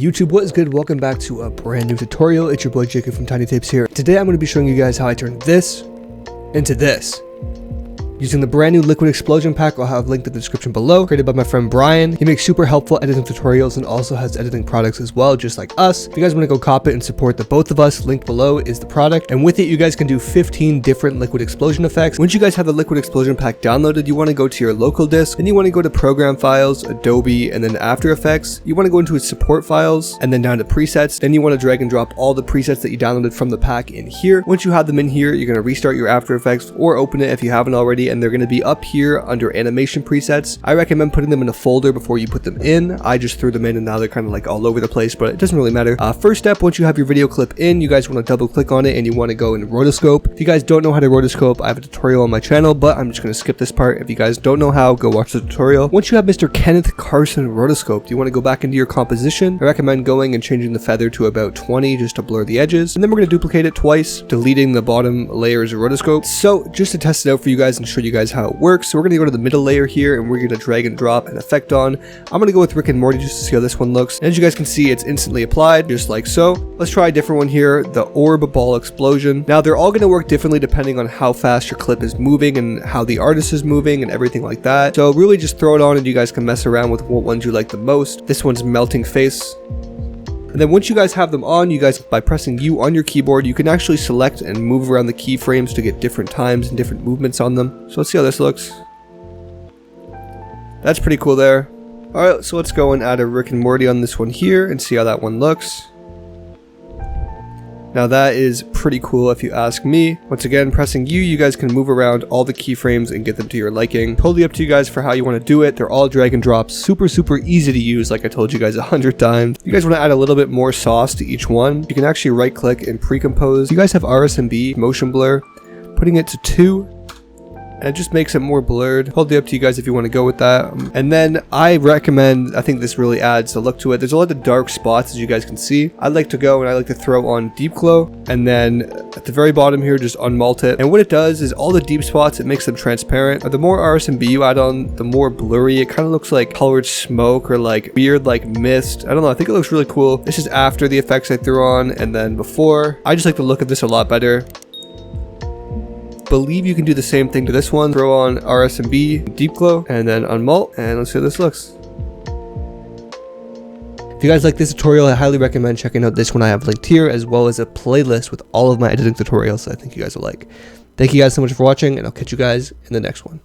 YouTube, what is good? Welcome back to a brand new tutorial. It's your boy Jacob from tinytapes here. Today I'm going to be showing you guys how I turn this into this using the brand new liquid explosion pack. I'll have linked in the description below, created by my friend Brian. He makes super helpful editing tutorials and also has editing products as well, just like us. If you guys want to go cop it and support the both of us, link below is the product, and with it you guys can do 15 different liquid explosion effects. Once you guys have the liquid explosion pack downloaded, you want to go to your local disk, then you want to go to program files, Adobe, and then After Effects. You want to go into its support files and then down to presets. Then you want to drag and drop all the presets that you downloaded from the pack in here. Once you have them in here, you're going to restart your After Effects or open it if you haven't already, and they're going to be up here under animation presets. I recommend putting them in a folder before you put them in. I just threw them in and now they're kind of like all over the place, but it doesn't really matter. First step, once you have your video clip in, you guys want to double click on it and you want to go and rotoscope. If you guys don't know how to rotoscope, I have a tutorial on my channel, but I'm just going to skip this part. If you guys don't know how, go watch the tutorial. Once you have Mr. Kenneth Carson rotoscoped, you want to go back into your composition. I recommend going and changing the feather to about 20 just to blur the edges, and then we're going to duplicate it twice, deleting the bottom layers of rotoscope. So just to test it out for you guys and show you guys how it works, so we're going to go to the middle layer here and we're going to drag and drop an effect on. I'm going to go with Rick and Morty just to see how this one looks. And as you guys can see, it's instantly applied just like so. Let's try a different one here, the orb ball explosion. Now they're all going to work differently depending on how fast your clip is moving and how the artist is moving and everything like that. So really just throw it on and you guys can mess around with what ones you like the most. This one's melting face. And then once you guys have them on, you guys, by pressing U on your keyboard, you can actually select and move around the keyframes to get different times and different movements on them. So let's see how this looks. That's pretty cool there. Alright, so let's go and add a Rick and Morty on this one here and see how that one looks. Now that is pretty cool if you ask me. Once again, pressing U, you guys can move around all the keyframes and get them to your liking. Totally up to you guys for how you want to do it. They're all drag and drop, super easy to use, like I told you guys 100 times. If you guys want to add a little bit more sauce to each one, you can actually right click and pre-compose. You guys have RSMB, motion blur, putting it to 2. And it just makes it more blurred. Totally up to you guys if you want to go with that. And then I recommend, I think this really adds a look to it. There's a lot of dark spots as you guys can see. I like to go and I like to throw on deep glow. And then at the very bottom here, just unmalt it. And what it does is all the deep spots, it makes them transparent. The more RSMB you add on, the more blurry. It kind of looks like colored smoke or like weird like mist. I don't know, I think it looks really cool. This is after the effects I threw on and then before. I just like the look of this a lot better. Believe you can do the same thing to this one. Throw on RSMB, deep glow, and then unmalt, and let's see how this looks. If you guys like this tutorial, I highly recommend checking out this one I have linked here, as well as a playlist with all of my editing tutorials that I think you guys will like. Thank you guys so much for watching, and I'll catch you guys in the next one.